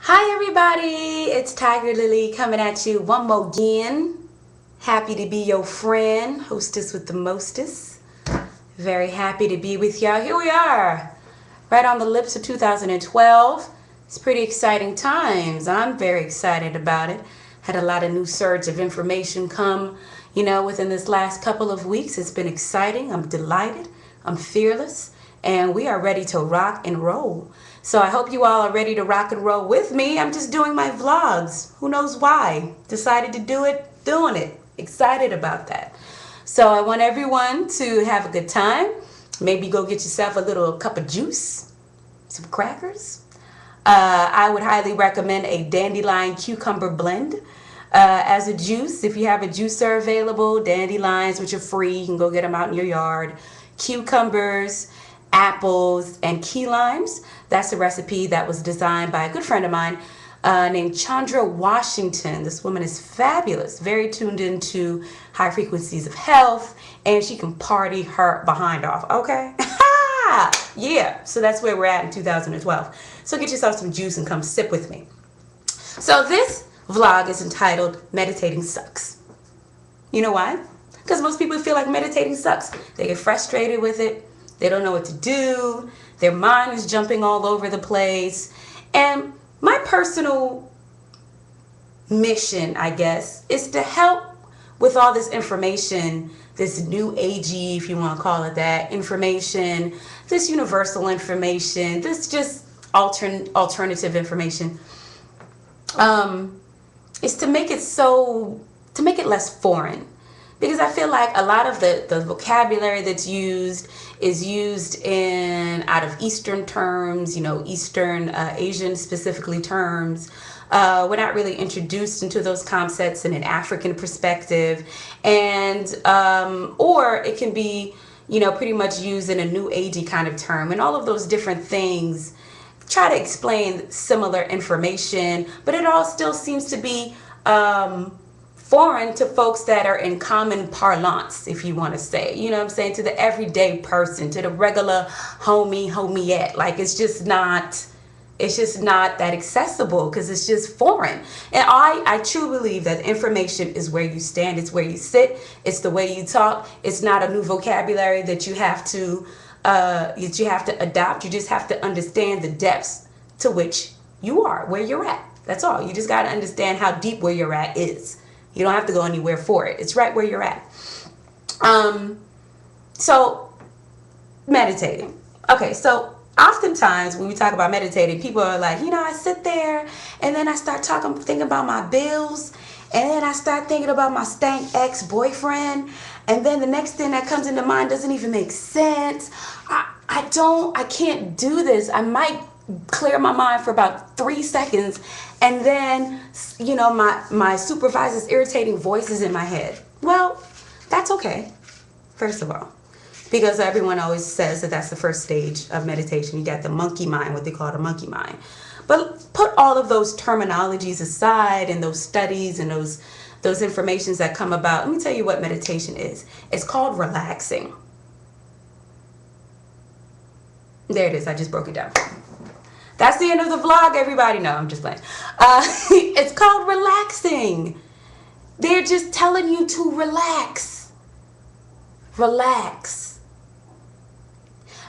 Hi everybody, it's Tiger Lily coming at you one more again. Happy to be your friend, hostess with the mostest. Very happy to be with y'all. Here we are, right on the lips of 2012. It's pretty exciting times. I'm very excited about it. Had a lot of new surge of information come, within this last couple of weeks. It's been exciting. I'm delighted. I'm fearless. And we are ready to rock and roll. So I hope you all are ready to rock and roll with me. I'm just doing my vlogs. Who knows why? Decided to do it, doing it. Excited about that. So I want everyone to have a good time. Maybe go get yourself a little cup of juice, some crackers. I would highly recommend a dandelion cucumber blend as a juice. If you have a juicer available, dandelions, which are free, you can go get them out in your yard. Cucumbers, apples, and key limes. That's a recipe that was designed by a good friend of mine named Chandra Washington. This woman is fabulous, very tuned into high frequencies of health, and she can party her behind off, okay? Yeah, so that's where we're at in 2012. So get yourself some juice and come sip with me. So this vlog is entitled Meditating Sucks. You know why? Because most people feel like meditating sucks. They get frustrated with it. They don't know what to do. Their mind is jumping all over the place. And my personal mission, I guess, is to help with all this information, this new agey, if you want to call it that, information, this universal information, this just alternative information, is to make it less foreign. Because I feel like a lot of the vocabulary that's used is used out of Eastern terms, Eastern Asian specifically terms. We're not really introduced into those concepts in an African perspective, and or it can be pretty much used in a new agey kind of term, and all of those different things try to explain similar information, but it all still seems to be foreign to folks that are in common parlance, if you want to say, what I'm saying, to the everyday person, to the regular homiette. Like it's just not that accessible because it's just foreign. And I truly believe that information is where you stand, it's where you sit, it's the way you talk. It's not a new vocabulary that you have to adopt. You just have to understand the depths to which you are, where you're at. That's all. You just got to understand how deep where you're at is. You don't have to go anywhere for it. It's right where you're at. So meditating. Okay, so oftentimes when we talk about meditating, people are like, I sit there and then I start thinking about my bills, and then I start thinking about my stank ex-boyfriend, and then the next thing that comes into mind doesn't even make sense. I can't do this. I might clear my mind for about 3 seconds, and then my supervisor's irritating voices in my head. Well, that's okay, first of all, because everyone always says that that's the first stage of meditation. You got the monkey mind, what they call the monkey mind. But put all of those terminologies aside and those studies and those informations that come about. Let me tell you what meditation is. It's called relaxing. There it is. I just broke it down. That's the end of the vlog, everybody. No, I'm just playing. It's called relaxing. They're just telling you to relax. Relax.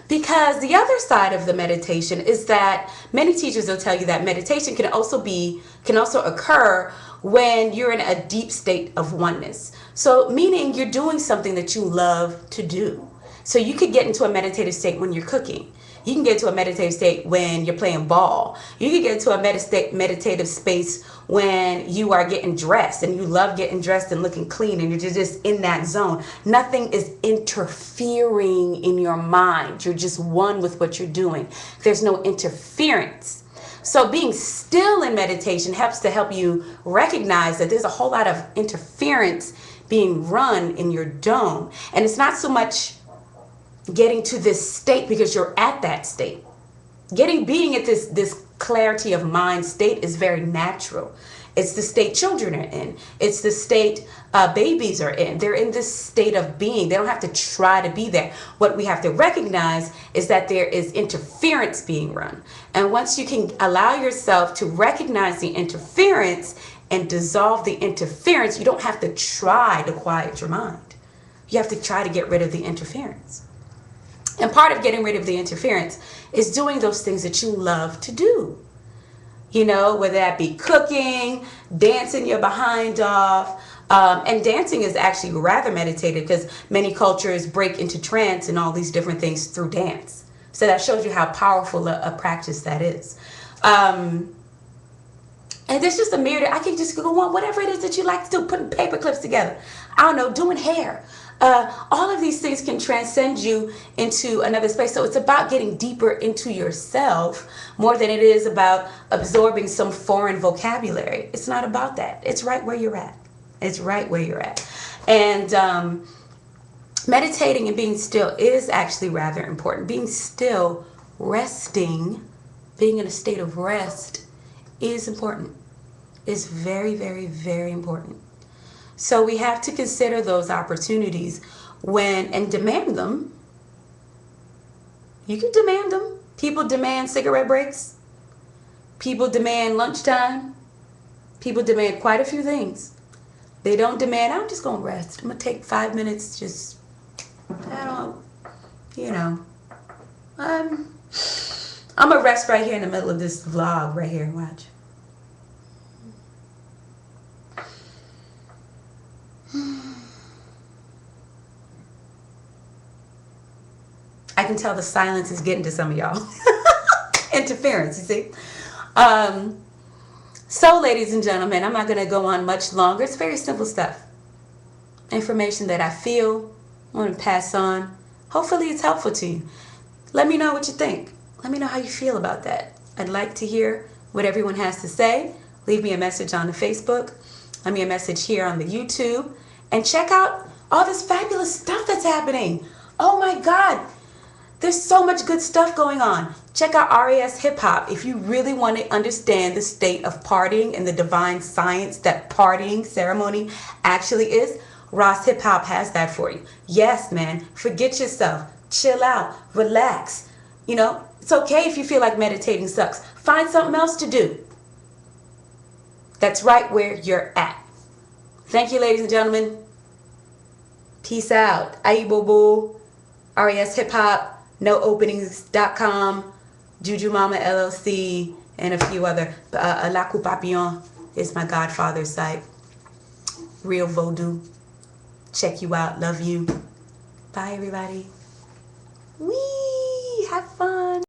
Because the other side of the meditation is that many teachers will tell you that meditation can also occur when you're in a deep state of oneness. So meaning you're doing something that you love to do. So you could get into a meditative state when you're cooking. You can get to a meditative state when you're playing ball. You can get to a meditative space when you are getting dressed and you love getting dressed and looking clean and you're just in that zone. Nothing is interfering in your mind. You're just one with what you're doing. There's no interference. So being still in meditation help you recognize that there's a whole lot of interference being run in your dome. And it's not so much getting to this state because you're at that state. Being at this clarity of mind state is very natural. It's the state children are in. It's the state babies are in. They're in this state of being. They don't have to try to be there. What we have to recognize is that there is interference being run. And once you can allow yourself to recognize the interference and dissolve the interference, you don't have to try to quiet your mind. You have to try to get rid of the interference. And part of getting rid of the interference is doing those things that you love to do. You know, whether that be cooking, dancing your behind off. And dancing is actually rather meditative because many cultures break into trance and all these different things through dance. So that shows you how powerful a practice that is. And there's just a myriad. I can just go on whatever it is that you like to do, putting paper clips together. I don't know, doing hair. All of these things can transcend you into another space. So it's about getting deeper into yourself more than it is about absorbing some foreign vocabulary. It's not about that. It's right where you're at. It's right where you're at. And meditating and being still is actually rather important. Being still, resting, being in a state of rest is important. It's very, very, very important. So we have to consider those opportunities and demand them. You can demand them. People demand cigarette breaks. People demand lunchtime. People demand quite a few things. They don't demand, I'm just going to rest. I'm going to take 5 minutes, I'm going to rest right here in the middle of this vlog right here. Watch. I can tell the silence is getting to some of y'all. Interference, you see. So, ladies and gentlemen, I'm not going to go on much longer. It's very simple stuff. Information that I feel, I want to pass on. Hopefully it's helpful to you. Let me know what you think. Let me know how you feel about that. I'd like to hear what everyone has to say. Leave me a message on the Facebook. Leave me a message here on the YouTube. And check out all this fabulous stuff that's happening. Oh my God. There's so much good stuff going on. Check out RAS Hip Hop if you really want to understand the state of partying and the divine science that partying ceremony actually is. RAS Hip Hop has that for you. Yes, man. Forget yourself. Chill out. Relax. You know, it's okay if you feel like meditating sucks. Find something else to do. That's right where you're at. Thank you, ladies and gentlemen. Peace out. Aye, boo boo. RAS Hip Hop. knowopenings.com, Juju Mama LLC, and a few other. La Coupe Papillon is my godfather's site. Real Voodoo. Check you out. Love you. Bye, everybody. Wee! Have fun.